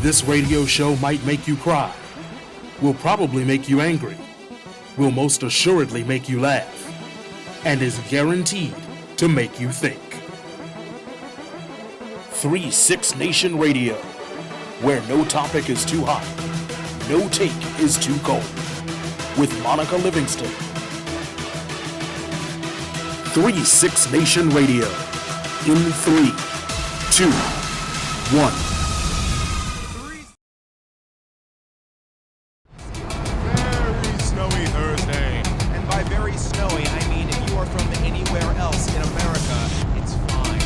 This radio show might make you cry, will probably make you angry, will most assuredly make you laugh, and is guaranteed to make you think. 3-6 Nation Radio, where no topic is too hot, no take is too cold, with Monica Livingston. 3-6 Nation Radio, in 3, 2, 1. Very snowy Thursday. And by very snowy, I mean if you are from anywhere else in America, it's fine.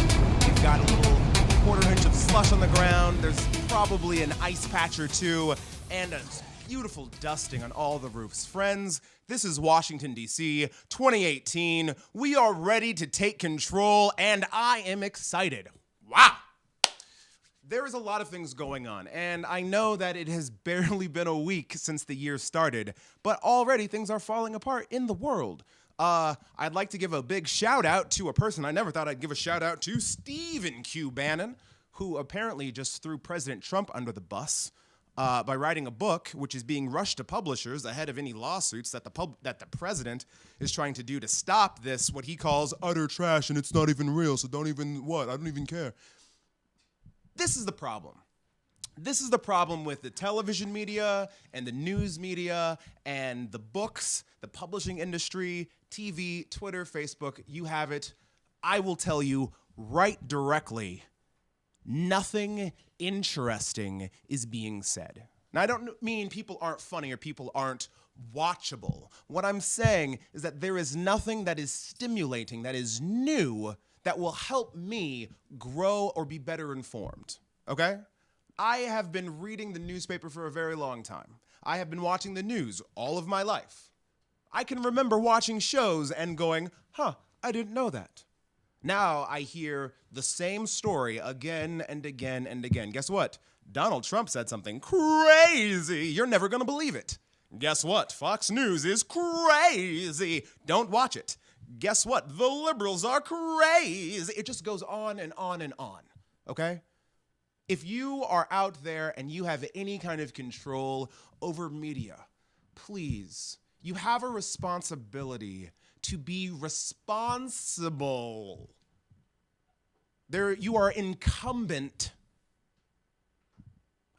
You've got a little quarter-inch of slush on the ground. There's probably an ice patch or two, and a beautiful dusting on all the roofs. Friends, this is Washington, D.C., 2018. We are ready to take control, and I am excited. Wow! There is a lot of things going on, and I know that it has barely been a week since the year started, but already things are falling apart in the world. I'd like to give a big shout out to a person I never thought I'd give a shout out to, Stephen Q. Bannon, who apparently just threw President Trump under the bus by writing a book, which is being rushed to publishers ahead of any lawsuits that the president is trying to do to stop this, what he calls utter trash, and it's not even real, so I don't even care. This is the problem. This is the problem with the television media and the news media and the books, the publishing industry, TV, Twitter, Facebook, you have it. I will tell you right directly, nothing interesting is being said. Now, I don't mean people aren't funny or people aren't watchable. What I'm saying is that there is nothing that is stimulating, that is new, that will help me grow or be better informed, okay? I have been reading the newspaper for a very long time. I have been watching the news all of my life. I can remember watching shows and going, I didn't know that. Now I hear the same story again and again and again. Guess what? Donald Trump said something crazy. You're never gonna believe it. Guess what? Fox News is crazy. Don't watch it. Guess what? The liberals are crazy. It just goes on and on and on, okay? If you are out there and you have any kind of control over media, please, you have a responsibility to be responsible. You are incumbent.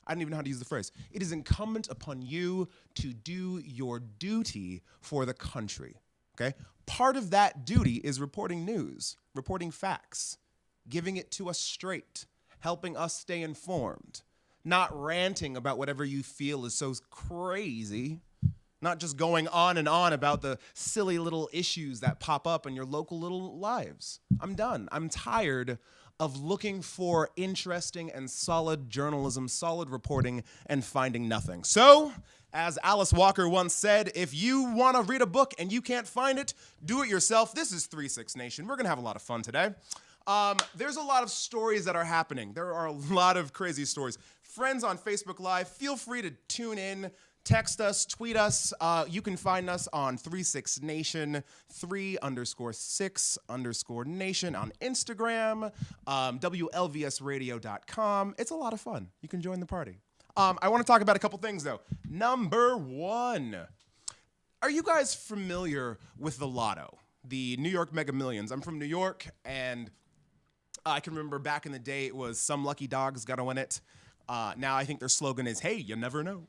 I don't even know how to use the phrase. It is incumbent upon you to do your duty for the country, okay? Part of that duty is reporting news, reporting facts, giving it to us straight, helping us stay informed, not ranting about whatever you feel is so crazy, not just going on and on about the silly little issues that pop up in your local little lives. I'm done. I'm tired of looking for interesting and solid journalism, solid reporting, and finding nothing. So, as Alice Walker once said, if you want to read a book and you can't find it, do it yourself. This is 3-6 Nation. We're going to have a lot of fun today. There's a lot of stories that are happening. There are a lot of crazy stories. Friends on Facebook Live, feel free to tune in, text us, tweet us. You can find us on 3-6 Nation, 3_6_ Nation on Instagram, WLVSradio.com. It's a lot of fun. You can join the party. I want to talk about a couple things, though. Number one, are you guys familiar with the Lotto, the New York Mega Millions? I'm from New York, and I can remember back in the day it was some lucky dog's got to win it. Now I think their slogan is, hey, you never know.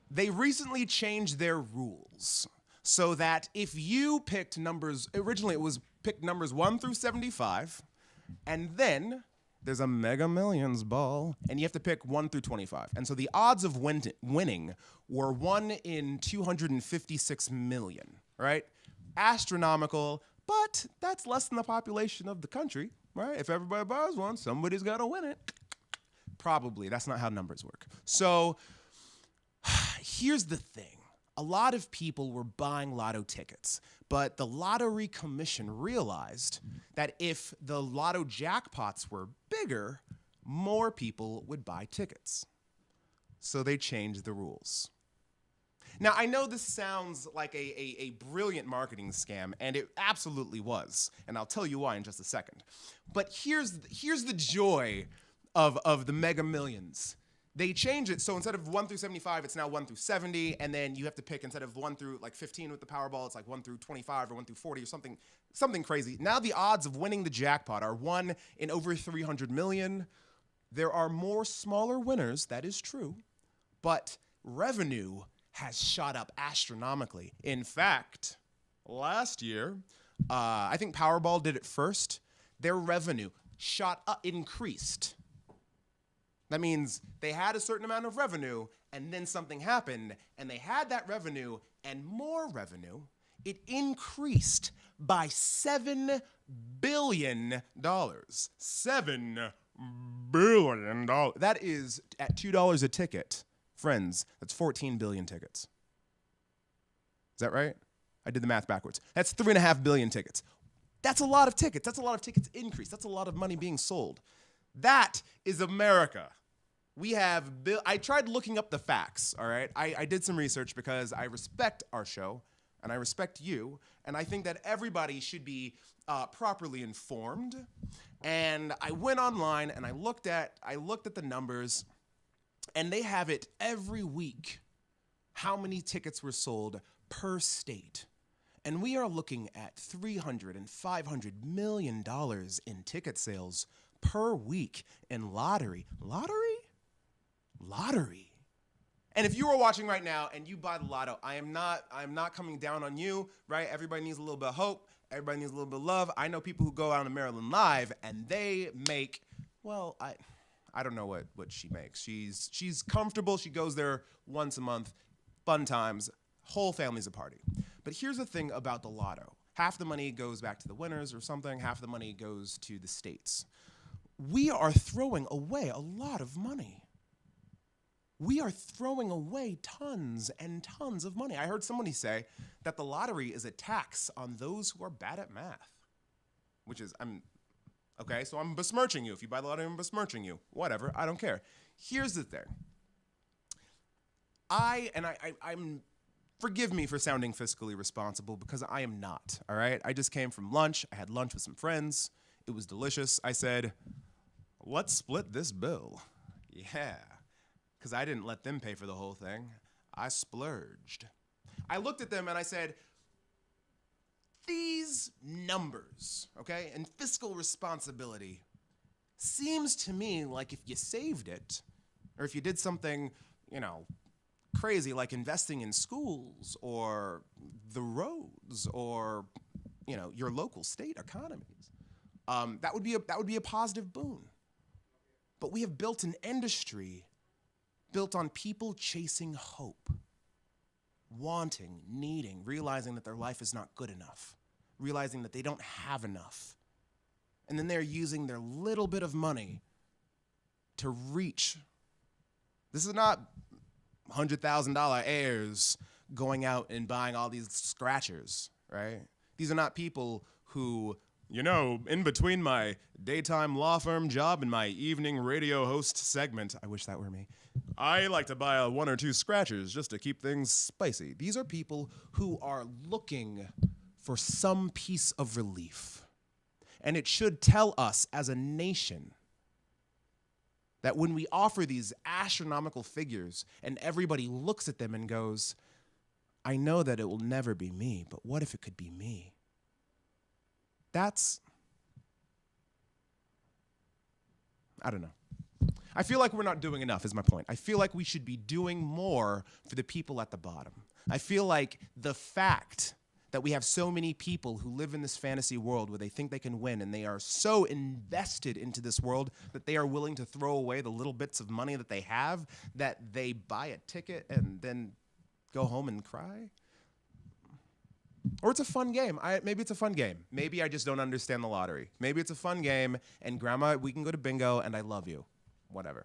They recently changed their rules so that if you picked numbers, originally it was picked numbers 1 through 75, and then there's a Mega Millions ball, and you have to pick 1 through 25. And so the odds of winning were 1 in 256 million, right? Astronomical, but that's less than the population of the country, right? If everybody buys one, somebody's got to win it. Probably. That's not how numbers work. So here's the thing. A lot of people were buying lotto tickets, but the Lottery Commission realized that if the lotto jackpots were bigger, more people would buy tickets. So they changed the rules. Now, I know this sounds like a brilliant marketing scam, and it absolutely was, and I'll tell you why in just a second. But here's the joy of the Mega Millions. they change it so instead of 1 through 75, it's now 1 through 70, and then you have to pick instead of 1 through like 15 with the Powerball, it's like 1 through 25 or 1 through 40 or something crazy. Now the odds of winning the jackpot are 1 in over 300 million. There are more smaller winners, that is true, but revenue has shot up astronomically. In fact, last year, I think Powerball did it first. Their revenue increased. That means they had a certain amount of revenue, and then something happened, and they had that revenue and more revenue. It increased by $7 billion. $7 billion. That is at $2 a ticket. Friends, that's 14 billion tickets. Is that right? I did the math backwards. That's 3.5 billion tickets. That's a lot of tickets. That's a lot of tickets increased. That's a lot of money being sold. That is America. We have, I tried looking up the facts, all right? I did some research because I respect our show, and I respect you, and I think that everybody should be properly informed. And I went online and I looked at the numbers, and they have it every week, how many tickets were sold per state. And we are looking at $300 and $500 million in ticket sales per week in lottery. Lottery. And if you are watching right now and you buy the lotto, I am not coming down on you, right? Everybody needs a little bit of hope. Everybody needs a little bit of love. I know people who go out to Maryland Live and they make, well, I don't know what she makes. She's comfortable. She goes there once a month. Fun times. Whole family's a party. But here's the thing about the lotto. Half the money goes back to the winners or something. Half the money goes to the states. We are throwing away a lot of money. We are throwing away tons and tons of money. I heard somebody say that the lottery is a tax on those who are bad at math, which is, okay, so I'm besmirching you. If you buy the lottery, I'm besmirching you. Whatever, I don't care. Here's the thing. I'm forgive me for sounding fiscally responsible because I am not, all right? I just came from lunch. I had lunch with some friends. It was delicious. I said, let's split this bill. Yeah. Because I didn't let them pay for the whole thing. I splurged. I looked at them and I said, these numbers, okay, and fiscal responsibility seems to me like if you saved it, or if you did something, crazy like investing in schools or the roads or, your local state economies, that would be a positive boon. But we have built an industry built on people chasing hope, wanting, needing, realizing that their life is not good enough, realizing that they don't have enough. And then they're using their little bit of money to reach. This is not $100,000 heirs going out and buying all these scratchers, right? These are not people who, in between my daytime law firm job and my evening radio host segment, I wish that were me, I like to buy 1 or 2 scratchers just to keep things spicy. These are people who are looking for some piece of relief. And it should tell us as a nation that when we offer these astronomical figures and everybody looks at them and goes, I know that it will never be me, but what if it could be me? I don't know. I feel like we're not doing enough is my point. I feel like we should be doing more for the people at the bottom. I feel like the fact that we have so many people who live in this fantasy world where they think they can win and they are so invested into this world that they are willing to throw away the little bits of money that they have, that they buy a ticket and then go home and cry. Or it's a fun game. Maybe it's a fun game. Maybe I just don't understand the lottery. Maybe it's a fun game and grandma, we can go to bingo and I love you. Whatever.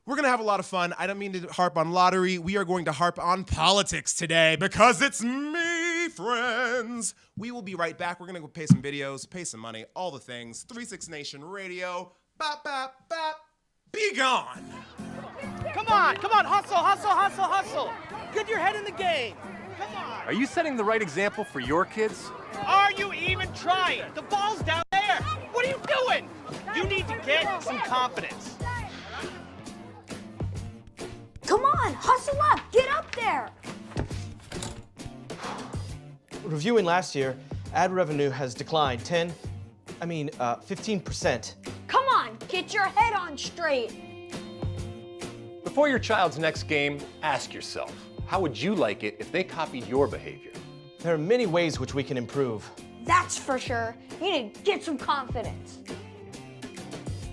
We're going to have a lot of fun. I don't mean to harp on lottery. We are going to harp on politics today because it's me, friends. We will be right back. We're going to go pay some videos, pay some money, all the things. 36 Nation Radio. Bop, bop, bop. Be gone. Come on. Hustle. Get your head in the game. Come on. Are you setting the right example for your kids? Are you even trying? The ball's down there. What are you doing? You need to get some confidence. Come on, hustle up, get up there. Reviewing last year, ad revenue has declined 15%. Come on, get your head on straight. Before your child's next game, ask yourself, how would you like it if they copied your behavior? There are many ways which we can improve. That's for sure. You need to get some confidence.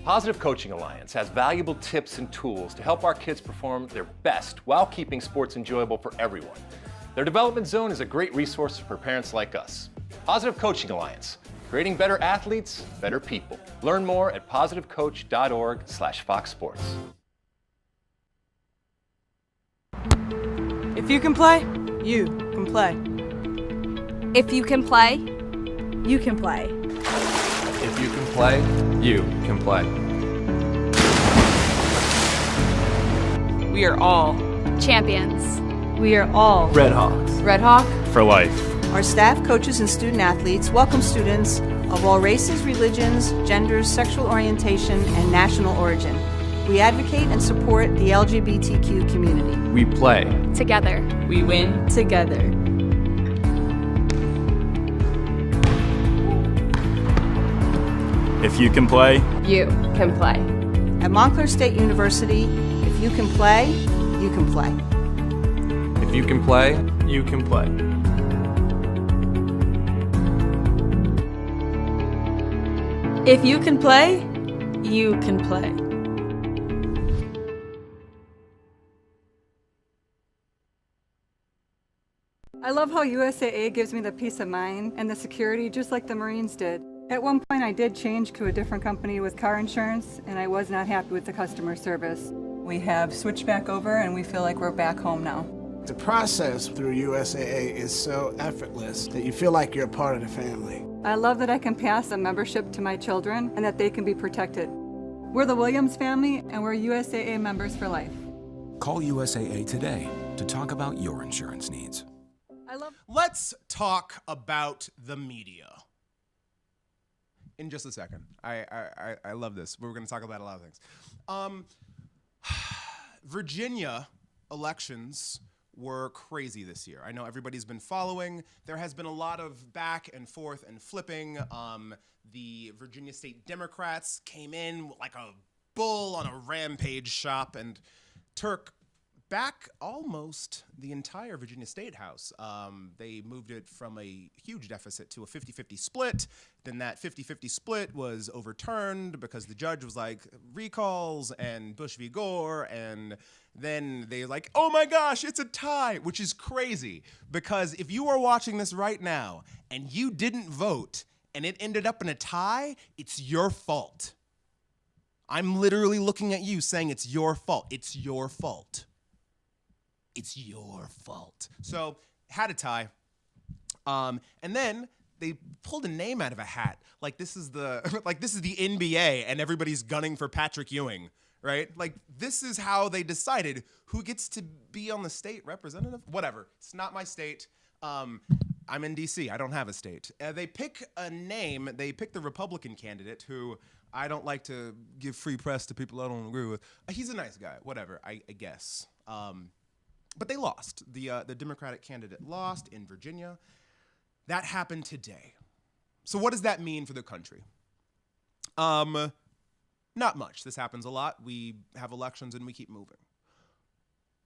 Positive Coaching Alliance has valuable tips and tools to help our kids perform their best while keeping sports enjoyable for everyone. Their development zone is a great resource for parents like us. Positive Coaching Alliance, creating better athletes, better people. Learn more at positivecoach.org/foxsports. If you can play, you can play. If you can play, You can play. If you can play, you can play. We are all champions. We are all Red Hawks. Red Hawk. For life. Our staff, coaches, and student athletes welcome students of all races, religions, genders, sexual orientation, and national origin. We advocate and support the LGBTQ community. We play. Together. We win together. If you can play, You can play. At Montclair State University, if you can play, you can play. if you can play, you can play. If you can play, you can play. I love how USAA gives me the peace of mind and the security just like the Marines did. At one point I did change to a different company with car insurance and I was not happy with the customer service. We have switched back over and we feel like we're back home now. The process through USAA is so effortless that you feel like you're a part of the family. I love that I can pass a membership to my children and that they can be protected. We're the Williams family and we're USAA members for life. Call USAA today to talk about your insurance needs. Let's talk about the media. In just a second. I love this. We're going to talk about a lot of things. Virginia elections were crazy this year. I know everybody's been following. There has been a lot of back and forth and flipping. The Virginia State Democrats came in like a bull on a rampage shop and took back almost the entire Virginia State House. They moved it from a huge deficit to a 50-50 split. Then that 50-50 split was overturned because the judge was like, recalls and Bush v. Gore, and then they like, oh my gosh, it's a tie, which is crazy because if you are watching this right now and you didn't vote and it ended up in a tie, it's your fault. I'm literally looking at you saying it's your fault. It's your fault. It's your fault. So had a tie, and then they pulled a name out of a hat. Like this is the NBA, and everybody's gunning for Patrick Ewing, right? Like this is how they decided who gets to be on the state representative. Whatever. It's not my state. I'm in D.C. I don't have a state. They pick a name. They pick the Republican candidate who I don't like to give free press to people I don't agree with. He's a nice guy. Whatever. I guess. But they lost. The Democratic candidate lost in Virginia. That happened today. So what does that mean for the country? Not much. This happens a lot. We have elections and we keep moving.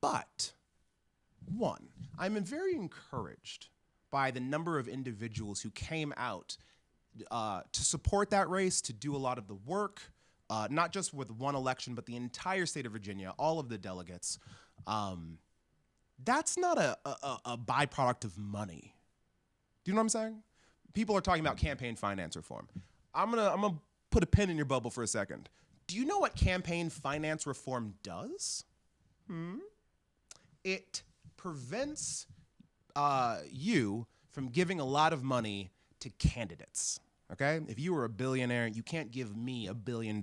But, one, I'm very encouraged by the number of individuals who came out to support that race, to do a lot of the work, not just with one election, but the entire state of Virginia, all of the delegates. That's not a byproduct of money. Do you know what I'm saying? People are talking about campaign finance reform. I'm gonna put a pin in your bubble for a second. Do you know what campaign finance reform does? It prevents you from giving a lot of money to candidates. Okay? If you were a billionaire, you can't give me $1 billion.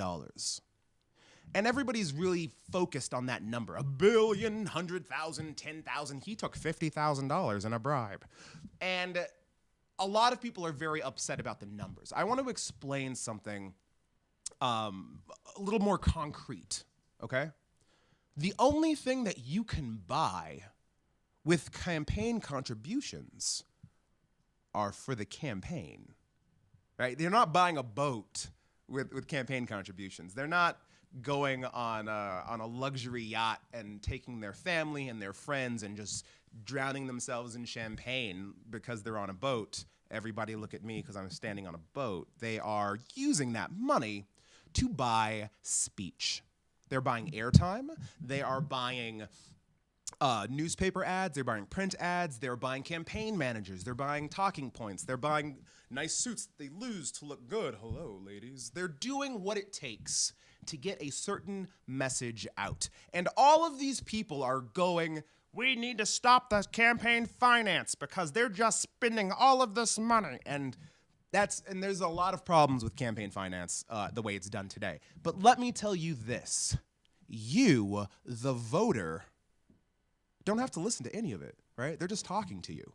And everybody's really focused on that number. 1 billion, 100,000, 10,000. He took $50,000 in a bribe. And a lot of people are very upset about the numbers. I want to explain something a little more concrete, okay? The only thing that you can buy with campaign contributions are for the campaign, right? They're not buying a boat with campaign contributions. They're not going on a luxury yacht and taking their family and their friends and just drowning themselves in champagne because they're on a boat. Everybody look at me because I'm standing on a boat. They are using that money to buy speech. They're buying airtime. They are buying newspaper ads. They're buying print ads. They're buying campaign managers. They're buying talking points. They're buying nice suits that they lose to look good. Hello, ladies. They're doing what it takes to get a certain message out. And all of these people are going, we need to stop the campaign finance because they're just spending all of this money. And there's a lot of problems with campaign finance the way it's done today. But let me tell you this. You, the voter, don't have to listen to any of it, right? They're just talking to you.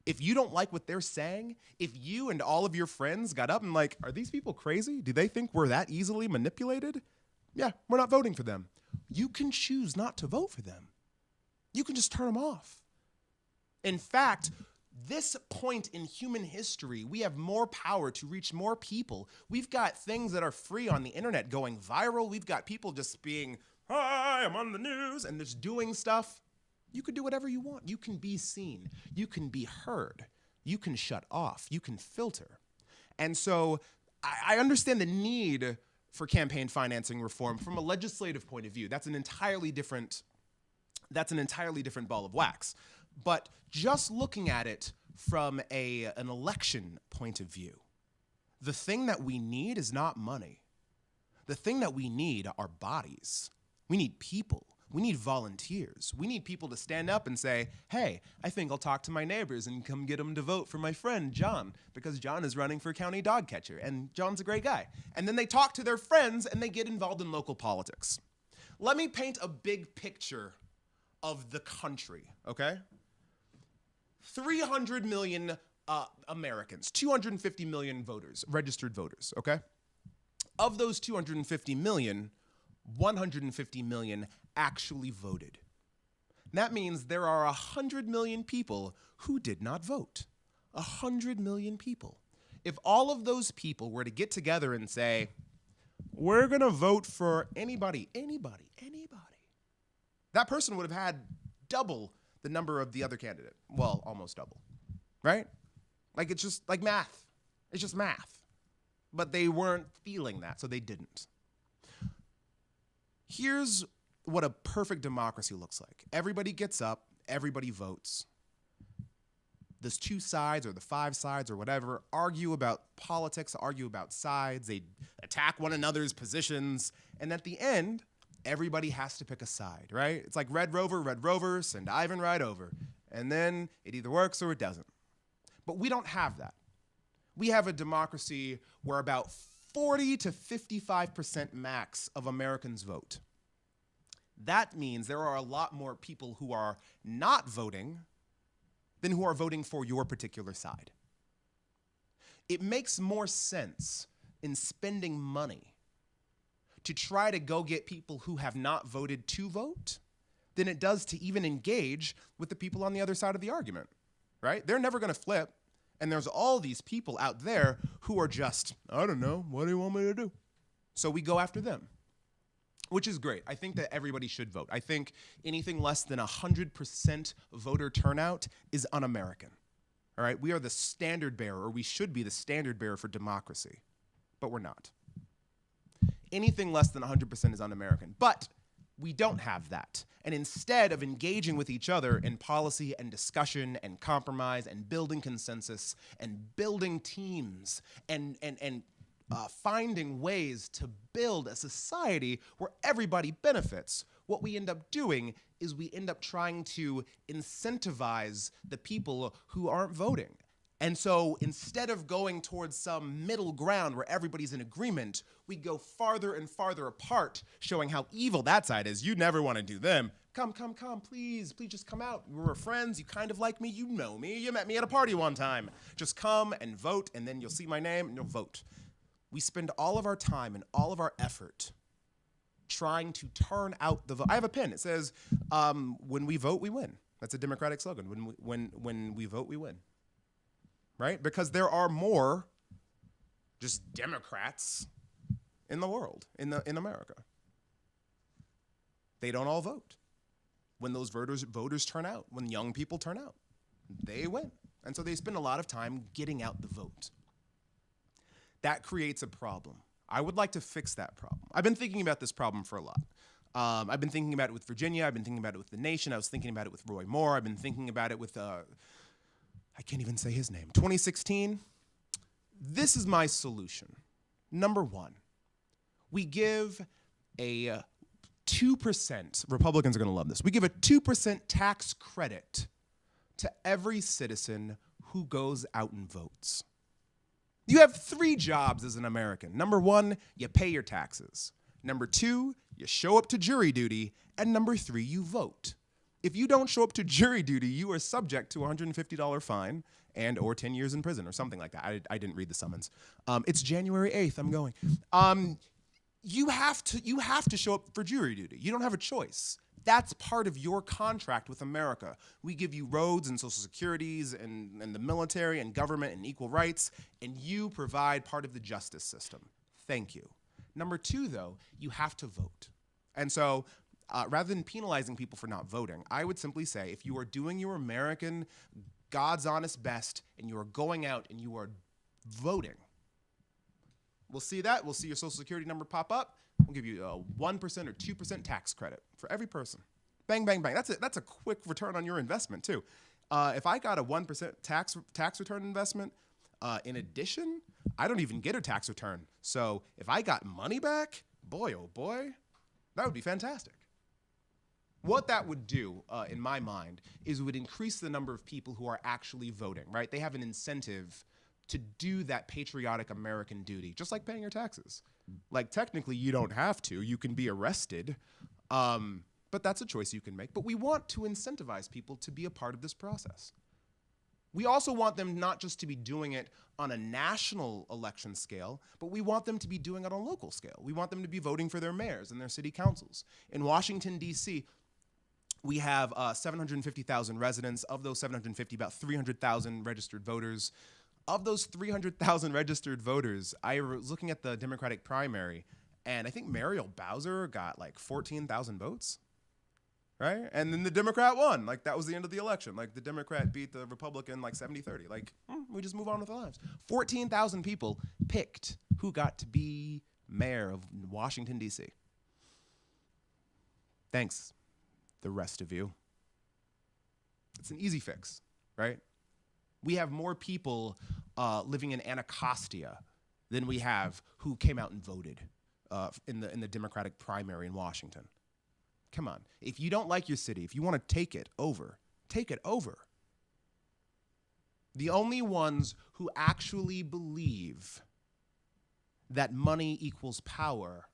If you don't like what they're saying, if you and all of your friends got up and like, are these people crazy? Do they think we're that easily manipulated? Yeah, we're not voting for them. You can choose not to vote for them. You can just turn them off. In fact, this point in human history, we have more power to reach more people. We've got things that are free on the internet going viral. We've got people just being, hi, I'm on the news, and just doing stuff. You can do whatever you want. You can be seen. You can be heard. You can shut off. You can filter. And so I understand the need for campaign financing reform from a legislative point of view. That's an entirely different ball of wax. But just looking at it from an election point of view, the thing that we need is not money. The thing that we need are bodies. We need people. We need volunteers. We need people to stand up and say, hey, I think I'll talk to my neighbors and come get them to vote for my friend John because John is running for county dog catcher and John's a great guy. And then they talk to their friends and they get involved in local politics. Let me paint a big picture of the country, okay? 300 million Americans, 250 million voters, registered voters, okay? Of those 250 million, 150 million actually voted. That means there are 100 million people who did not vote. 100 million people. If all of those people were to get together and say, we're gonna vote for anybody, that person would have had double the number of the other candidate. Well, almost double, right? Like it's just like math. It's just math. But they weren't feeling that, so they didn't. Here's what a perfect democracy looks like. Everybody gets up, everybody votes. Those two sides or the five sides or whatever argue about politics, argue about sides, they attack one another's positions, and at the end, everybody has to pick a side, right? It's like Red Rover, send Ivan right over. And then it either works or it doesn't. But we don't have that. We have a democracy where about 40 to 55% max of Americans vote. That means there are a lot more people who are not voting than who are voting for your particular side. It makes more sense in spending money to try to go get people who have not voted to vote than it does to even engage with the people on the other side of the argument, right? They're never gonna flip. And there's all these people out there who are just, I don't know, what do you want me to do? So we go after them, which is great. I think that everybody should vote. I think anything less than 100% voter turnout is un-American, all right? We are the standard bearer, or we should be the standard bearer for democracy, but we're not. Anything less than 100% is un-American, but we don't have that. And instead of engaging with each other in policy and discussion and compromise and building consensus and building teams and finding ways to build a society where everybody benefits, what we end up doing is we end up trying to incentivize the people who aren't voting. And so instead of going towards some middle ground where everybody's in agreement, we go farther and farther apart, showing how evil that side is. You never want to do them. Come, please just come out. We're friends, you kind of like me, you know me, you met me at a party one time. Just come and vote, and then you'll see my name and you'll vote. We spend all of our time and all of our effort trying to turn out the vote. I have a pin. It says, when we vote, we win. That's a Democratic slogan. When we vote, we win. Right? Because there are more just Democrats in the world, in America. They don't all vote. When those voters turn out, when young people turn out, they win. And so they spend a lot of time getting out the vote. That creates a problem. I would like to fix that problem. I've been thinking about this problem for a lot. I've been thinking about it with Virginia. I've been thinking about it with the nation. I was thinking about it with Roy Moore. I've been thinking about it with, I can't even say his name, 2016. This is my solution. Number one, we give a 2%, Republicans are going to love this, we give a 2% tax credit to every citizen who goes out and votes. You have 3 jobs as an American. Number 1, you pay your taxes. Number 2, you show up to jury duty. And number 3, you vote. If you don't show up to jury duty, you are subject to a $150 fine and or 10 years in prison or something like that. I didn't read the summons. It's January 8th. I'm going. You have to show up for jury duty. You don't have a choice. That's part of your contract with America. We give you roads and social securities and the military and government and equal rights, and you provide part of the justice system. Thank you. Number 2, though, you have to vote. And so rather than penalizing people for not voting, I would simply say if you are doing your American God's honest best and you are going out and you are voting, we'll see that. We'll see your social security number pop up. We'll give you a 1% or 2% tax credit for every person. Bang, bang, bang. That's a quick return on your investment, too. If I got a 1% tax return investment, in addition, I don't even get a tax return. So if I got money back, boy, oh boy, that would be fantastic. What that would do, in my mind, is it would increase the number of people who are actually voting, right? They have an incentive to do that patriotic American duty, just like paying your taxes. Like, technically, you don't have to. You can be arrested, but that's a choice you can make. But we want to incentivize people to be a part of this process. We also want them not just to be doing it on a national election scale, but we want them to be doing it on a local scale. We want them to be voting for their mayors and their city councils. In Washington, D.C., we have 750,000 residents. Of those 750, about 300,000 registered voters. Of those 300,000 registered voters, I was looking at the Democratic primary, and I think Muriel Bowser got like 14,000 votes, right? And then the Democrat won. Like, that was the end of the election. Like, the Democrat beat the Republican like 70-30. Like, we just move on with our lives. 14,000 people picked who got to be mayor of Washington, D.C. Thanks, the rest of you. It's an easy fix, right? We have more people living in Anacostia than we have who came out and voted in the Democratic primary in Washington. Come on. If you don't like your city, if you want to take it over, take it over. The only ones who actually believe that money equals power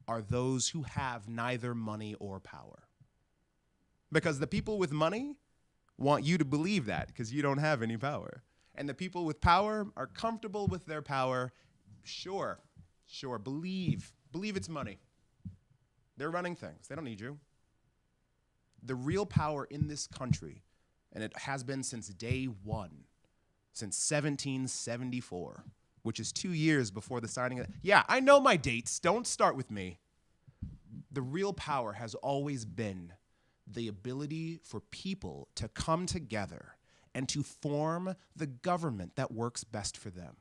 are those who have neither money or power. Because the people with money want you to believe that because you don't have any power. And the people with power are comfortable with their power. Sure, believe it's money. They're running things. They don't need you. The real power in this country, and it has been since day one, since 1774, which is 2 years before the signing of, yeah, I know my dates. Don't start with me. The real power has always been the ability for people to come together and to form the government that works best for them.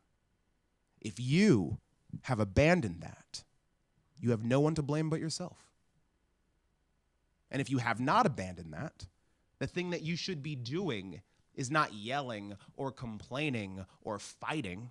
If you have abandoned that, you have no one to blame but yourself. And if you have not abandoned that, the thing that you should be doing is not yelling or complaining or fighting.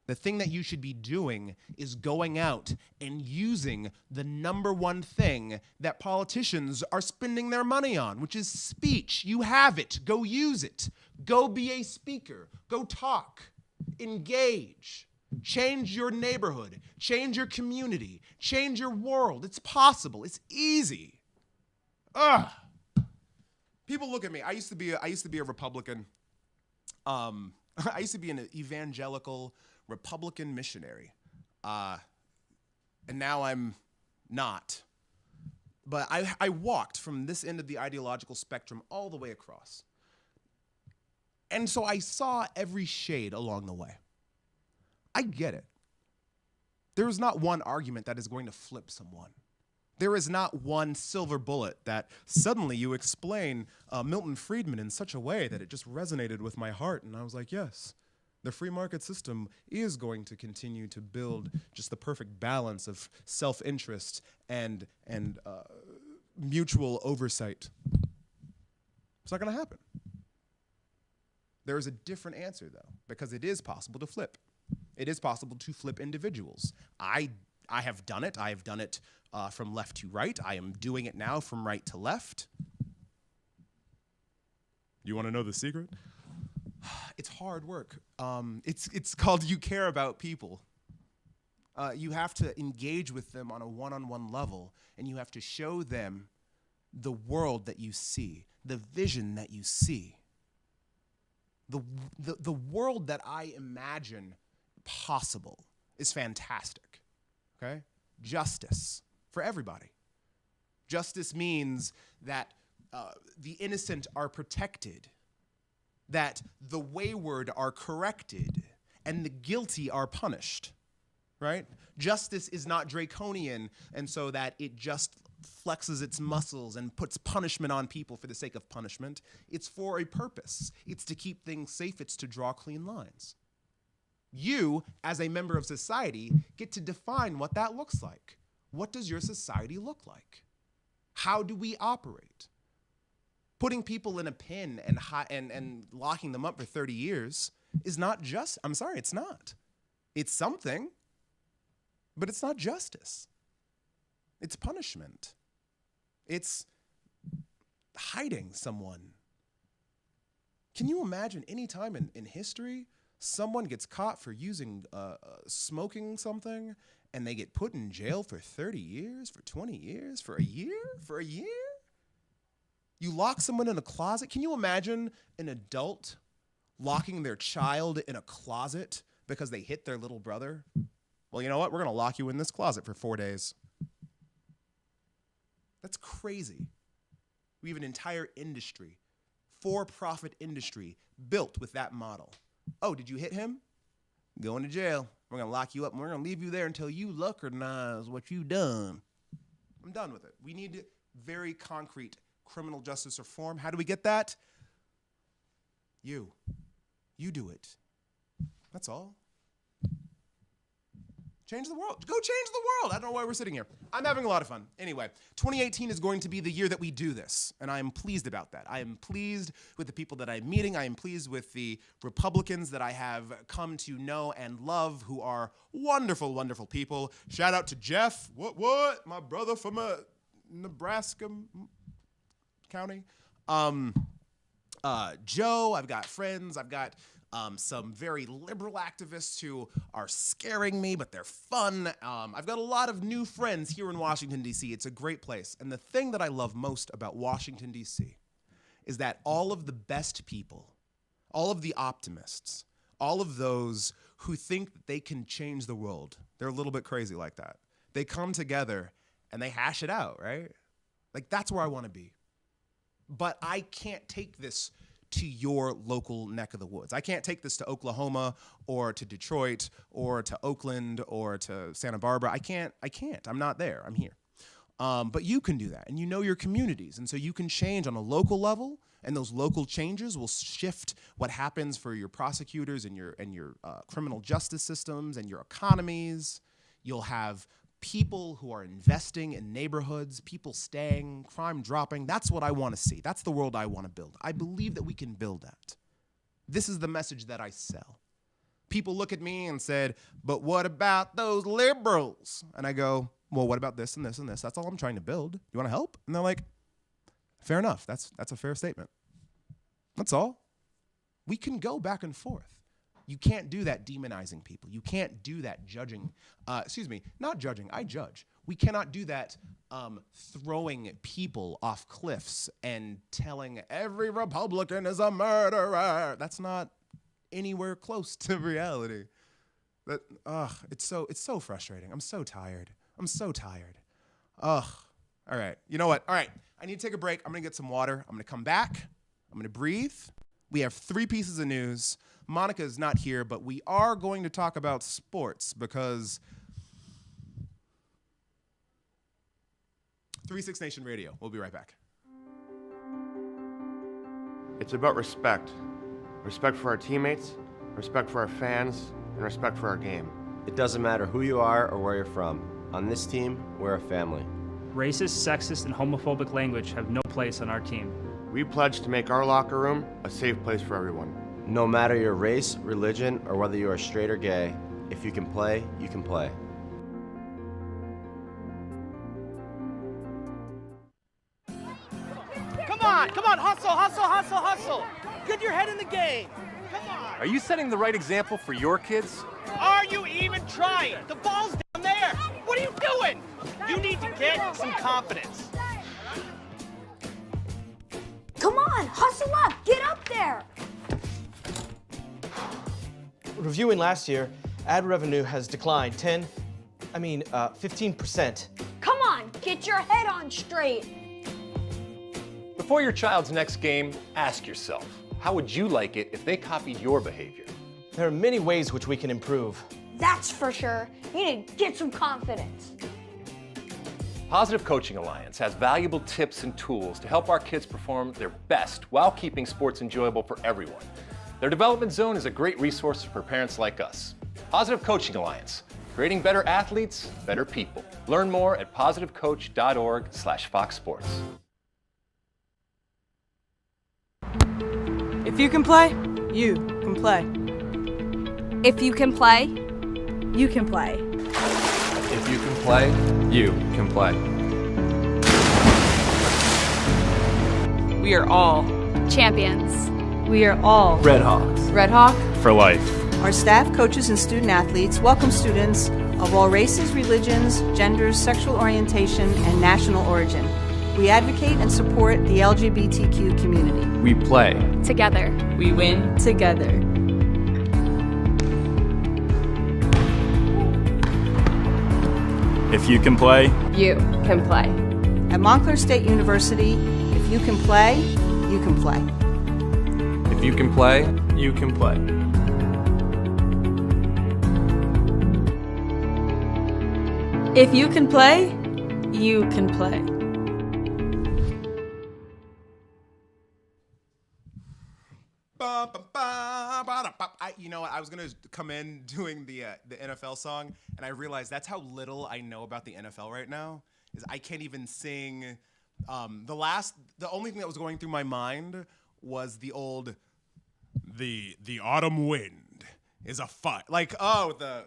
The thing that you should be doing is going out and using the number one thing that politicians are spending their money on, which is speech. You have it. Go use it. Go be a speaker. Go talk. Engage. Change your neighborhood. Change your community. Change your world. It's possible. It's easy. People look at me. I used to be a Republican. I used to be an evangelical Republican missionary, and now I'm not. But I walked from this end of the ideological spectrum all the way across. And so I saw every shade along the way. I get it. There is not one argument that is going to flip someone. There is not one silver bullet that suddenly you explain Milton Friedman in such a way that it just resonated with my heart. And I was like, yes, the free market system is going to continue to build just the perfect balance of self-interest and mutual oversight. It's not going to happen. There is a different answer, though, because it is possible to flip. It is possible to flip individuals. I have done it. I have done it from left to right. I am doing it now from right to left. You want to know the secret? It's hard work. It's called you care about people. You have to engage with them on a one-on-one level, and you have to show them the world that you see, the vision that you see. The world that I imagine possible is fantastic, okay? Justice for everybody. Justice means that the innocent are protected, that the wayward are corrected, and the guilty are punished, right? Justice is not draconian, and so that it just flexes its muscles and puts punishment on people for the sake of punishment. It's for a purpose. It's to keep things safe. It's to draw clean lines. You, as a member of society, get to define what that looks like. What does your society look like? How do we operate? Putting people in a pen and locking them up for 30 years is not just, I'm sorry, it's not. It's something, but it's not justice. It's punishment. It's hiding someone. Can you imagine any time in history someone gets caught for smoking something and they get put in jail for 30 years, for 20 years, for a year? For a year? You lock someone in a closet. Can you imagine an adult locking their child in a closet because they hit their little brother? Well, you know what? We're going to lock you in this closet for 4 days. That's crazy. We have an entire industry, for-profit industry, built with that model. Oh, did you hit him? Going to jail. We're going to lock you up, and we're going to leave you there until you recognize what you've done. I'm done with it. We need very concrete criminal justice reform. How do we get that? You do it. That's all. Change the world. Go change the world. I don't know why we're sitting here. I'm having a lot of fun. Anyway, 2018 is going to be the year that we do this, and I am pleased about that. I am pleased with the people that I'm meeting. I am pleased with the Republicans that I have come to know and love, who are wonderful, wonderful people. Shout out to Jeff. What? My brother from Nebraska County. Joe. I've got friends. I've got some very liberal activists who are scaring me, but they're fun. I've got a lot of new friends here in Washington, D.C. It's a great place. And the thing that I love most about Washington, D.C. is that all of the best people, all of the optimists, all of those who think that they can change the world, they're a little bit crazy like that. They come together and they hash it out, right? Like, that's where I want to be. But I can't take this to your local neck of the woods. I can't take this to Oklahoma or to Detroit or to Oakland or to Santa Barbara. I can't. I'm not there. I'm here. But you can do that, and you know your communities, and so you can change on a local level, and those local changes will shift what happens for your prosecutors and your criminal justice systems and your economies. You'll have people who are investing in neighborhoods, people staying, crime dropping. That's what I want to see. That's the world I want to build. I believe that we can build that. This is the message that I sell. People look at me and said, but what about those liberals? And I go, well, what about this and this and this? That's all I'm trying to build. You want to help? And they're like, fair enough. That's a fair statement. That's all. We can go back and forth. You can't do that demonizing people. You can't do that judging. Not judging. I judge. We cannot do that throwing people off cliffs and telling every Republican is a murderer. That's not anywhere close to reality. It's so frustrating. I'm so tired. Ugh. All right. You know what? All right. I need to take a break. I'm going to get some water. I'm going to come back. I'm going to breathe. We have 3 pieces of news. Monica is not here, but we are going to talk about sports because 36 Nation Radio. We'll be right back. It's about respect. Respect for our teammates, respect for our fans, and respect for our game. It doesn't matter who you are or where you're from. On this team, we're a family. Racist, sexist, and homophobic language have no place on our team. We pledge to make our locker room a safe place for everyone. No matter your race, religion, or whether you are straight or gay, if you can play, you can play. Come on, hustle, hustle, hustle, hustle. Get your head in the game. Come on. Are you setting the right example for your kids? Are you even trying? The ball's down there. What are you doing? You need to get some confidence. Come on, hustle up, get up there. Reviewing last year, ad revenue has declined 15%. Come on, get your head on straight. Before your child's next game, ask yourself, how would you like it if they copied your behavior? There are many ways which we can improve. That's for sure. You need to get some confidence. Positive Coaching Alliance has valuable tips and tools to help our kids perform their best while keeping sports enjoyable for everyone. Their development zone is a great resource for parents like us. Positive Coaching Alliance, creating better athletes, better people. Learn more at positivecoach.org/foxsports. If you can play, you can play. If you can play, You can play. If you can play, you can play. We are all champions. We are all Red Hawks. Red Hawk For life. Our staff, coaches, and student athletes welcome students of all races, religions, genders, sexual orientation, and national origin. We advocate and support the LGBTQ community. We play. Together. We win together. If you can play, You can play. At Montclair State University, if you can play, you can play. if you can play, you can play. If you can play, you can play. You know what? I was gonna come in doing the NFL song, and I realized that's how little I know about the NFL right now. Is I can't even sing. The only thing that was going through my mind was the old, the autumn wind is a fight. Like the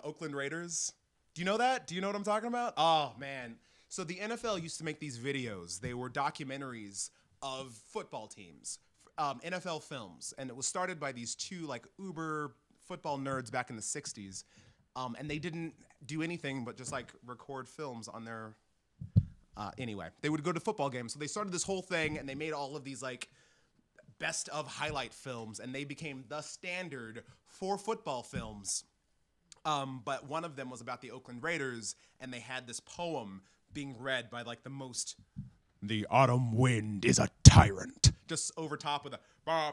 Oakland Raiders. Do you know that? Do you know what I'm talking about? Oh man. So the NFL used to make these videos. They were documentaries of football teams. NFL films, and it was started by these two like uber football nerds back in the 60s, and they didn't do anything but just like record films on their anyway, they would go to football games, so they started this whole thing, and they made all of these like best of highlight films, and they became the standard for football films. But one of them was about the Oakland Raiders, and they had this poem being read by like the autumn wind is a tyrant. Just over top of the I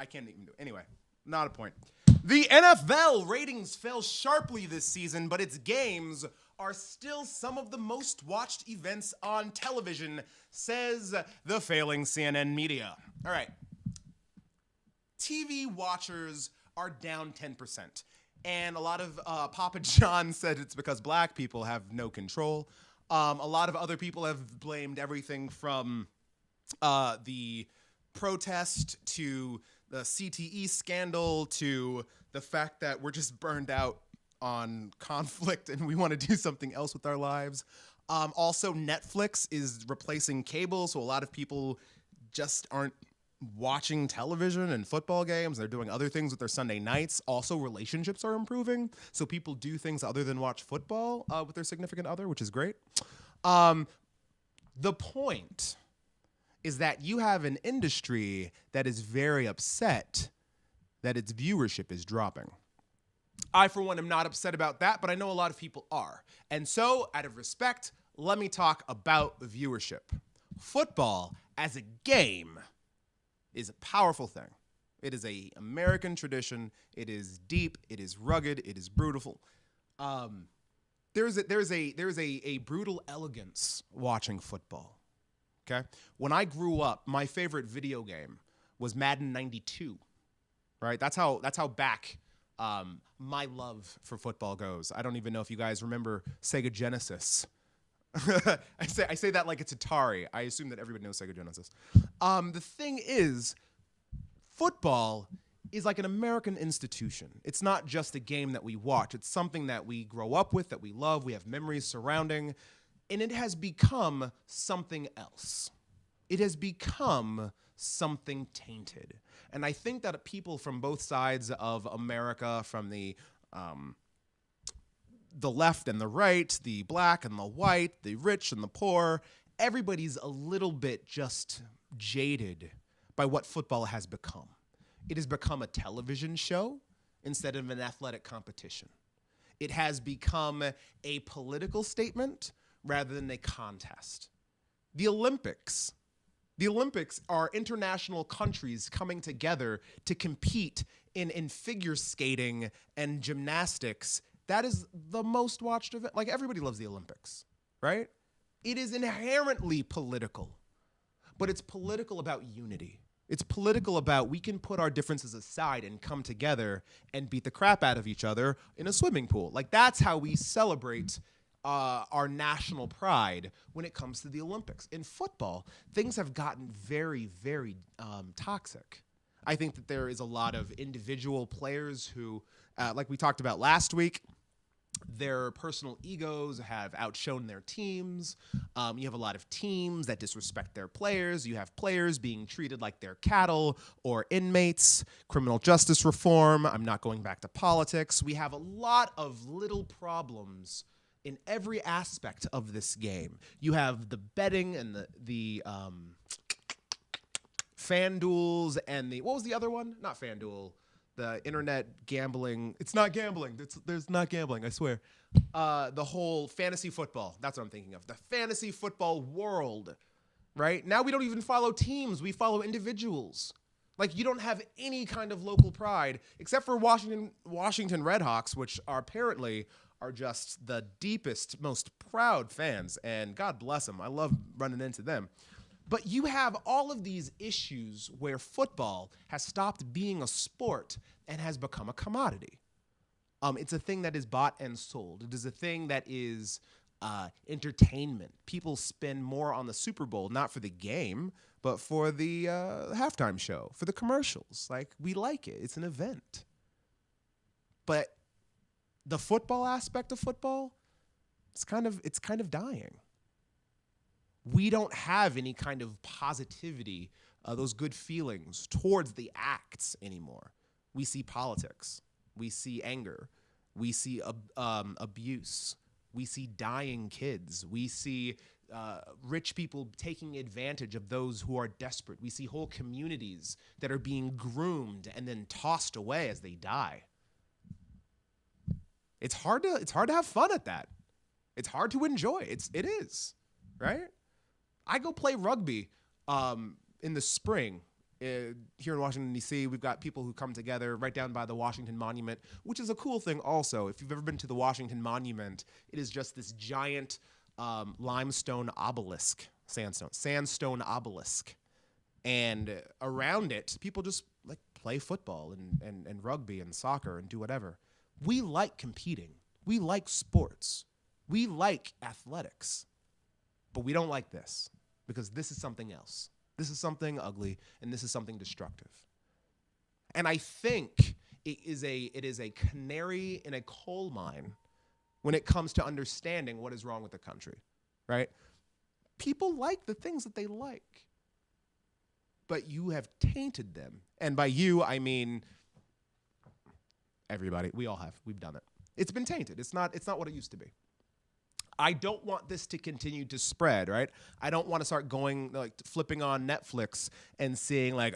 can't even do it. Anyway, not a point. The NFL ratings fell sharply this season, but its games are still some of the most watched events on television, says the failing CNN media. All right. TV watchers are down 10%. And a lot of Papa John said it's because black people have no control. A lot of other people have blamed everything from the protest to the CTE scandal to the fact that we're just burned out on conflict and we want to do something else with our lives. Also, Netflix is replacing cable, so a lot of people just aren't watching television and football games. They're doing other things with their Sunday nights. Also, relationships are improving, so people do things other than watch football with their significant other, which is great. The point is that you have an industry that is very upset that its viewership is dropping. I, for one, am not upset about that, but I know a lot of people are. And so, out of respect, let me talk about viewership. Football as a game is a powerful thing. It is an American tradition. It is deep. It is rugged. It is brutal. There's a brutal elegance watching football. Okay? When I grew up, my favorite video game was Madden 92. Right? That's how back my love for football goes. I don't even know if you guys remember Sega Genesis. I say that like it's Atari. I assume that everybody knows Sega Genesis. The thing is, football is like an American institution. It's not just a game that we watch. It's something that we grow up with, that we love, we have memories surrounding, and it has become something else. It has become something tainted. And I think that people from both sides of America, from the left and the right, the black and the white, the rich and the poor, everybody's a little bit just jaded by what football has become. It has become a television show instead of an athletic competition. It has become a political statement rather than a contest. The Olympics are international countries coming together to compete in figure skating and gymnastics. That is the most watched event. Like, everybody loves the Olympics, right? It is inherently political, but it's political about unity. It's political about we can put our differences aside and come together and beat the crap out of each other in a swimming pool. Like, that's how we celebrate our national pride when it comes to the Olympics. In football, things have gotten very, very toxic. I think that there is a lot of individual players who, like we talked about last week, their personal egos have outshone their teams. You have a lot of teams that disrespect their players. You have players being treated like they're cattle or inmates. Criminal justice reform. I'm not going back to politics. We have a lot of little problems in every aspect of this game. You have the betting and the FanDuels and what was the other one? Not FanDuel. The internet gambling. It's not gambling. There's not gambling, I swear. The whole fantasy football. That's what I'm thinking of. The fantasy football world, right? Now we don't even follow teams. We follow individuals. Like, you don't have any kind of local pride except for Washington Redhawks, which apparently are just the deepest, most proud fans. And God bless them. I love running into them. But you have all of these issues where football has stopped being a sport and has become a commodity. It's a thing that is bought and sold. It is a thing that is entertainment. People spend more on the Super Bowl, not for the game, but for the halftime show, for the commercials. Like, we like it. It's an event. But the football aspect of football, it's kind of dying. We don't have any kind of positivity, those good feelings towards the acts anymore. We see politics. We see anger. We see abuse. We see dying kids. We see rich people taking advantage of those who are desperate. We see whole communities that are being groomed and then tossed away as they die. It's hard to have fun at that. It's hard to enjoy. It is, right? I go play rugby in the spring here in Washington, D.C. We've got people who come together right down by the Washington Monument, which is a cool thing also. If you've ever been to the Washington Monument, it is just this giant limestone obelisk, sandstone obelisk. And around it, people just like play football and rugby and soccer and do whatever. We like competing. We like sports. We like athletics. But we don't like this, because this is something else. This is something ugly, and this is something destructive. And I think it is a canary in a coal mine when it comes to understanding what is wrong with the country, right? People like the things that they like, but you have tainted them. And by you, I mean everybody. We all have. We've done it. It's been tainted. It's not what it used to be. I don't want this to continue to spread, right? I don't want to start going, like, flipping on Netflix and seeing, like,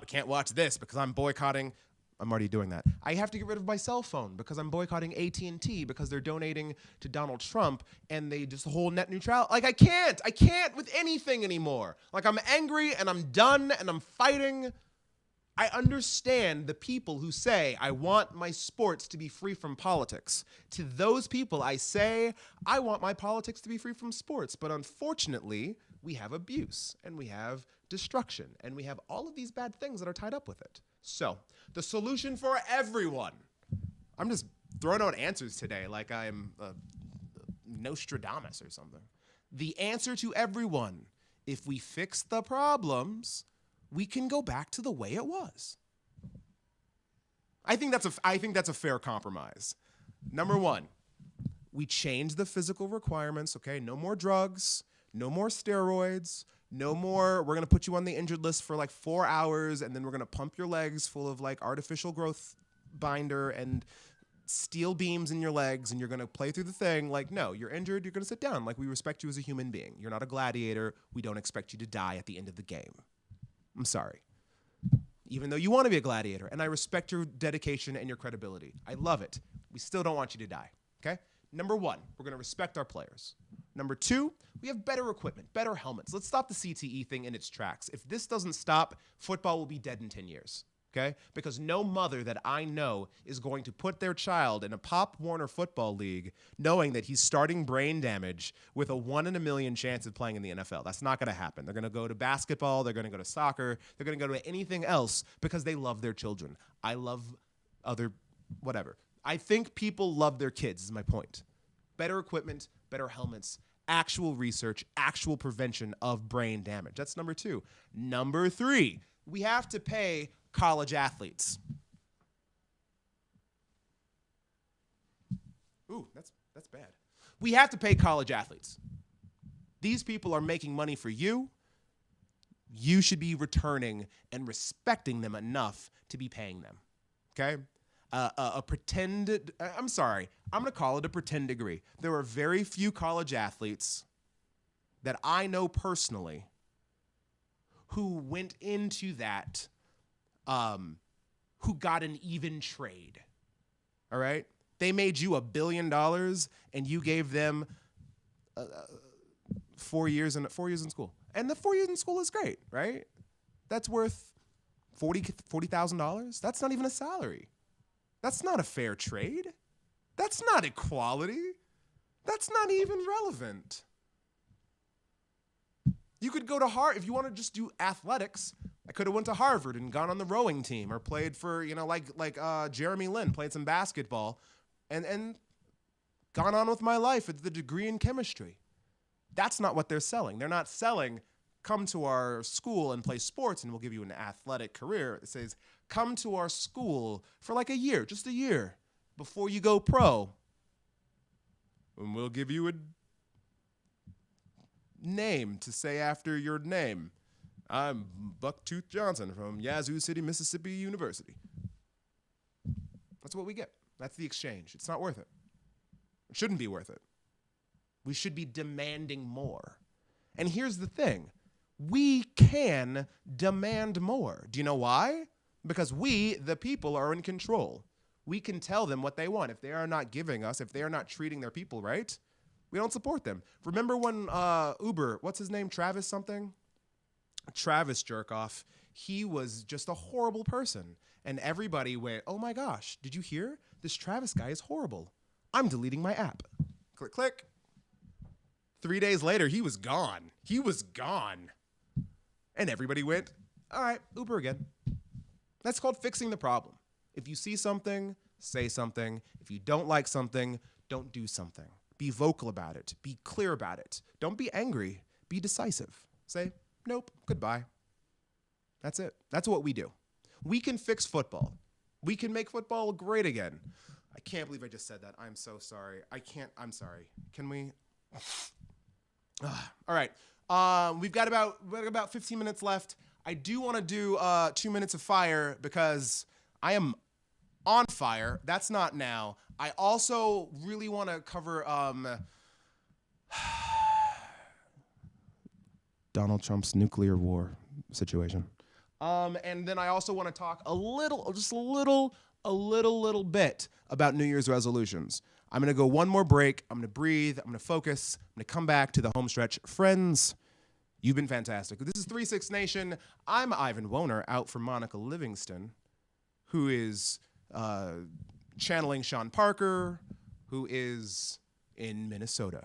can't watch this because I'm boycotting. I'm already doing that. I have to get rid of my cell phone because I'm boycotting AT&T because they're donating to Donald Trump and they just the whole net neutrality. Like I can't with anything anymore. Like I'm angry and I'm done and I'm fighting. I understand the people who say, I want my sports to be free from politics. To those people, I say, I want my politics to be free from sports. But unfortunately, we have abuse and we have destruction and we have all of these bad things that are tied up with it. So, the solution for everyone. I'm just throwing out answers today like I'm Nostradamus or something. The answer to everyone, if we fix the problems, we can go back to the way it was. I think that's a fair compromise. Number one, we change the physical requirements, okay? No more drugs, no more steroids, no more, we're gonna put you on the injured list for like 4 hours and then we're gonna pump your legs full of like artificial growth binder and steel beams in your legs and you're gonna play through the thing. Like, no, you're injured, you're gonna sit down. Like, we respect you as a human being. You're not a gladiator. We don't expect you to die at the end of the game. I'm sorry. Even though you wanna be a gladiator and I respect your dedication and your credibility. I love it. We still don't want you to die, okay? Number one, we're gonna respect our players. Number two, we have better equipment, better helmets. Let's stop the CTE thing in its tracks. If this doesn't stop, football will be dead in 10 years, okay? Because no mother that I know is going to put their child in a Pop Warner football league knowing that he's starting brain damage with a 1 in a million chance of playing in the NFL. That's not gonna happen. They're gonna go to basketball, they're gonna go to soccer, they're gonna go to anything else because they love their children. I love whatever. I think people love their kids is my point. Better equipment, better helmets, actual research, actual prevention of brain damage. That's number two. Number three, we have to pay college athletes. Ooh, that's bad. We have to pay college athletes. These people are making money for you. You should be returning and respecting them enough to be paying them, okay? I'm going to call it a pretend degree. There are very few college athletes that I know personally who went into that, who got an even trade, all right? They made you $1 billion and you gave them 4 years in school. And the 4 years in school is great, right? That's worth $40,000. That's not even a salary. That's not a fair trade. That's not equality. That's not even relevant. You could go to Harvard if you want to just do athletics. I could have went to Harvard and gone on the rowing team or played for, like Jeremy Lin, played some basketball and gone on with my life at the degree in chemistry. That's not what they're selling. They're not selling, come to our school and play sports and we'll give you an athletic career. It says, come to our school for like a year, just a year, before you go pro. And we'll give you a name to say after your name. I'm Bucktooth Johnson from Yazoo City, Mississippi University. That's what we get. That's the exchange. It's not worth it. It shouldn't be worth it. We should be demanding more. And here's the thing. We can demand more. Do you know why? Because we, the people, are in control. We can tell them what they want. If they are not giving us, if they are not treating their people right, we don't support them. Remember when Uber, what's his name, Travis something? Travis Jerkoff, he was just a horrible person. And everybody went, oh my gosh, did you hear? This Travis guy is horrible. I'm deleting my app. Click, click. 3 days later, he was gone. He was gone. And everybody went, all right, Uber again. That's called fixing the problem. If you see something, say something. If you don't like something, don't do something. Be vocal about it. Be clear about it. Don't be angry. Be decisive. Say, nope, goodbye. That's it. That's what we do. We can fix football. We can make football great again. I can't believe I just said that. I'm so sorry. I'm sorry. Can we? All right. We've got about 15 minutes left. I do want to do 2 minutes of fire because I am on fire. That's not now. I also really want to cover Donald Trump's nuclear war situation. And then I also want to talk a little bit about New Year's resolutions. I'm going to go one more break. I'm going to breathe. I'm going to focus. I'm going to come back to the home stretch. Friends, you've been fantastic. This is 3-6 Nation. I'm Ivan Woner, out for Monica Livingston, who is channeling Sean Parker, who is in Minnesota.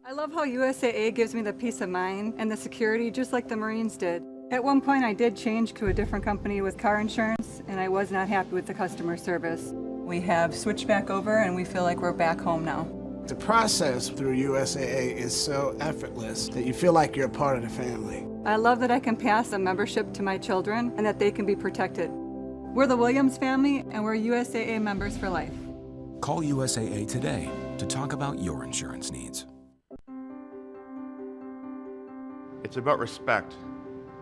I love how USAA gives me the peace of mind and the security just like the Marines did. At one point I did change to a different company with car insurance and I was not happy with the customer service. We have switched back over and we feel like we're back home now. The process through USAA is so effortless that you feel like you're a part of the family. I love that I can pass a membership to my children and that they can be protected. We're the Williams family and we're USAA members for life. Call USAA today to talk about your insurance needs. It's about respect.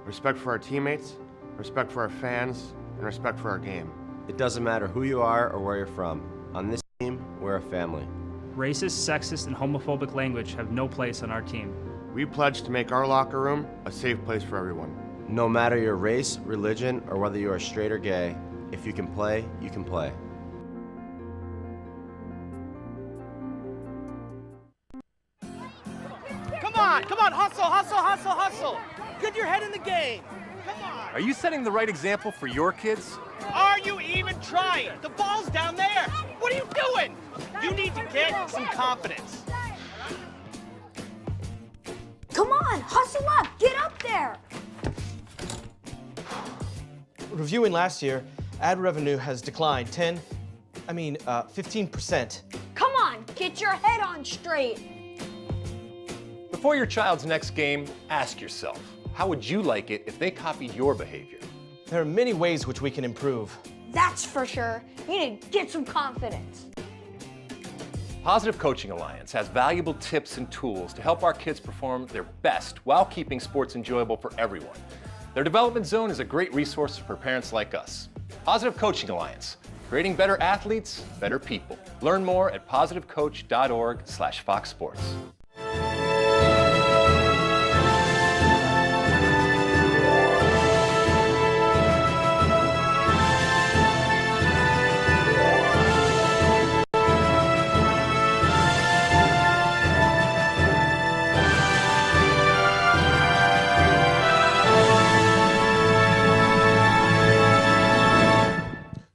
Respect for our teammates, respect for our fans, and respect for our game. It doesn't matter who you are or where you're from. On this team, we're a family. Racist, sexist, and homophobic language have no place on our team. We pledge to make our locker room a safe place for everyone. No matter your race, religion, or whether you are straight or gay, if you can play, you can play. Come on, hustle. Get your head in the game. Come on. Are you setting the right example for your kids? Are you even trying? The ball's down there. What are you doing? You need to get some confidence. Come on, hustle up, get up there. Reviewing last year, ad revenue has declined 15%. Come on, get your head on straight. Before your child's next game, ask yourself, how would you like it if they copied your behavior? There are many ways which we can improve. That's for sure. You need to get some confidence. Positive Coaching Alliance has valuable tips and tools to help our kids perform their best while keeping sports enjoyable for everyone. Their development zone is a great resource for parents like us. Positive Coaching Alliance, creating better athletes, better people. Learn more at positivecoach.org/Fox Sports.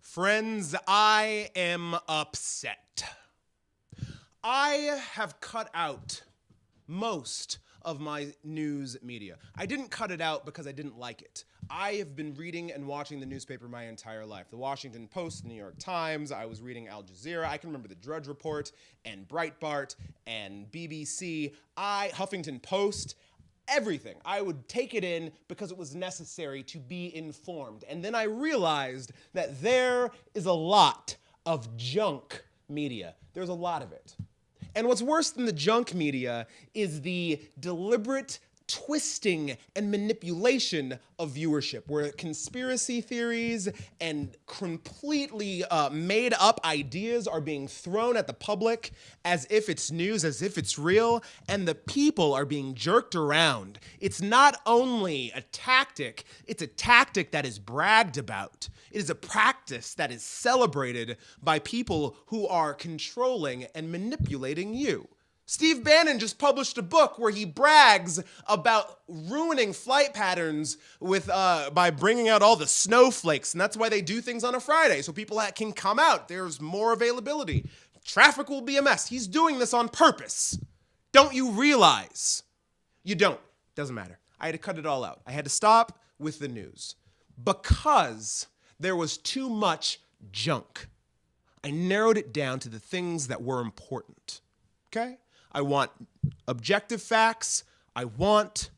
Friends, I am upset. I have cut out most of my news media. I didn't cut it out because I didn't like it. I have been reading and watching the newspaper my entire life. The Washington Post, the New York Times, I was reading Al Jazeera. I can remember the Drudge Report and Breitbart and BBC, Huffington Post. Everything. I would take it in because it was necessary to be informed. And then I realized that there is a lot of junk media. There's a lot of it. And what's worse than the junk media is the deliberate twisting and manipulation of viewership, where conspiracy theories and completely made up ideas are being thrown at the public as if it's news, as if it's real, and the people are being jerked around. It's not only a tactic, it's a tactic that is bragged about. It is a practice that is celebrated by people who are controlling and manipulating you. Steve Bannon just published a book where he brags about ruining flight patterns with by bringing out all the snowflakes, and that's why they do things on a Friday, so people can come out. There's more availability. Traffic will be a mess. He's doing this on purpose. Don't you realize? You don't. Doesn't matter. I had to cut it all out. I had to stop with the news because there was too much junk. I narrowed it down to the things that were important. Okay? I want objective facts. I want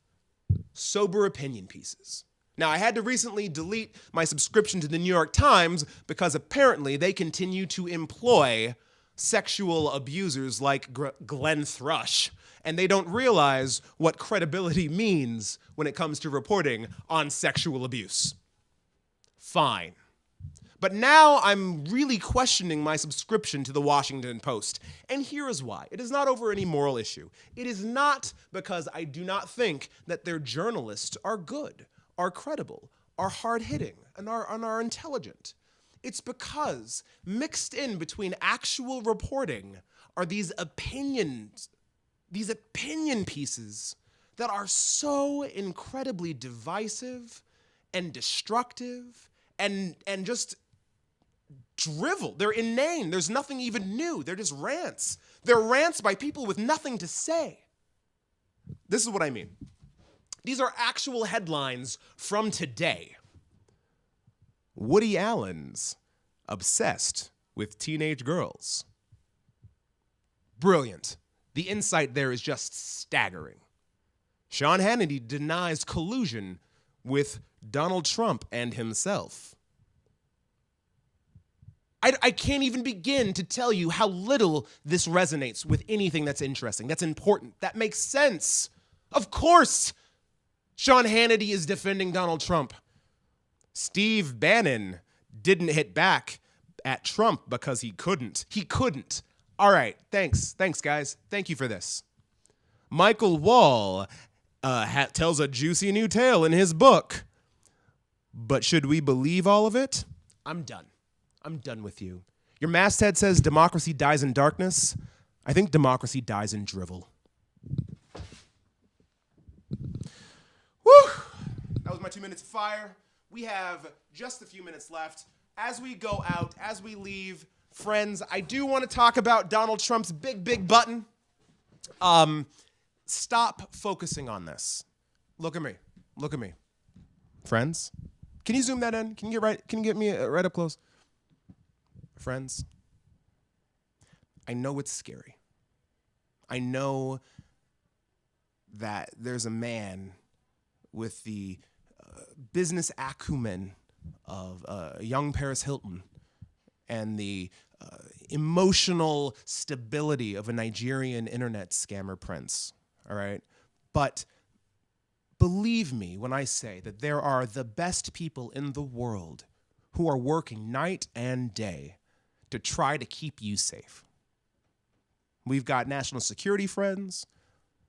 sober opinion pieces. Now, I had to recently delete my subscription to the New York Times because apparently they continue to employ sexual abusers like Glenn Thrush, and they don't realize what credibility means when it comes to reporting on sexual abuse. Fine. But now I'm really questioning my subscription to the Washington Post. And here is why. It is not over any moral issue. It is not because I do not think that their journalists are good, are credible, are hard-hitting, and are intelligent. It's because mixed in between actual reporting are these opinion pieces that are so incredibly divisive and destructive and just drivel. They're inane. There's nothing even new. They're just rants. They're rants by people with nothing to say. This is what I mean. These are actual headlines from today. Woody Allen's obsessed with teenage girls. Brilliant. The insight there is just staggering. Sean Hannity denies collusion with Donald Trump and himself. I can't even begin to tell you how little this resonates with anything that's interesting, that's important, that makes sense. Of course, Sean Hannity is defending Donald Trump. Steve Bannon didn't hit back at Trump because he couldn't. He couldn't. All right, thanks. Thanks, guys. Thank you for this. Michael Wall tells a juicy new tale in his book. But should we believe all of it? I'm done. I'm done with you. Your masthead says democracy dies in darkness. I think democracy dies in drivel. Woo! That was my 2 minutes of fire. We have just a few minutes left. As we go out, as we leave, friends, I do want to talk about Donald Trump's big button. Stop focusing on this. Look at me. Look at me. Friends, can you zoom that in? Can you get me right up close? Friends, I know it's scary. I know that there's a man with the business acumen of young Paris Hilton and the emotional stability of a Nigerian internet scammer prince, all right? But believe me when I say that there are the best people in the world who are working night and day to try to keep you safe. We've got national security friends.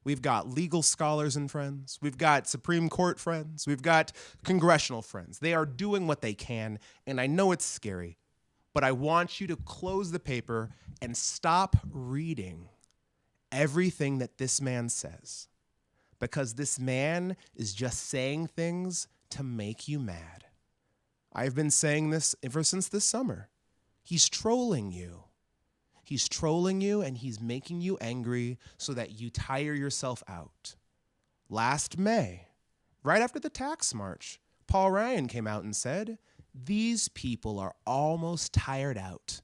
We've got legal scholars and friends. We've got Supreme Court friends. We've got congressional friends. They are doing what they can, and I know it's scary, but I want you to close the paper and stop reading everything that this man says, because this man is just saying things to make you mad. I've been saying this ever since this summer. He's trolling you. He's trolling you and he's making you angry so that you tire yourself out. Last May, right after the tax march, Paul Ryan came out and said, these people are almost tired out.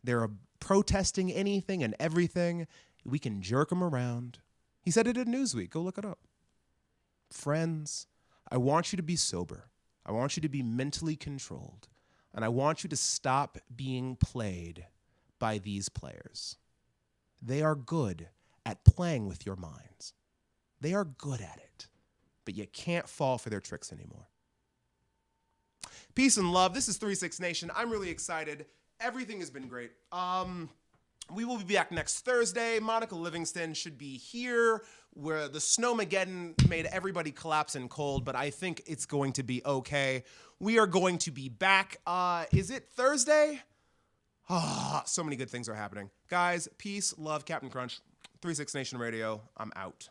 They're protesting anything and everything. We can jerk them around. He said it in Newsweek. Go look it up. Friends, I want you to be sober. I want you to be mentally controlled. And I want you to stop being played by these players. They are good at playing with your minds. They are good at it. But you can't fall for their tricks anymore. Peace and love. This is 3-6 Nation. I'm really excited. Everything has been great. We will be back next Thursday. Monica Livingston should be here, where the Snowmageddon made everybody collapse in cold, but I think it's going to be okay. We are going to be back. Is it Thursday? So many good things are happening. Guys, peace, love, Captain Crunch, 3-6 Nation Radio. I'm out.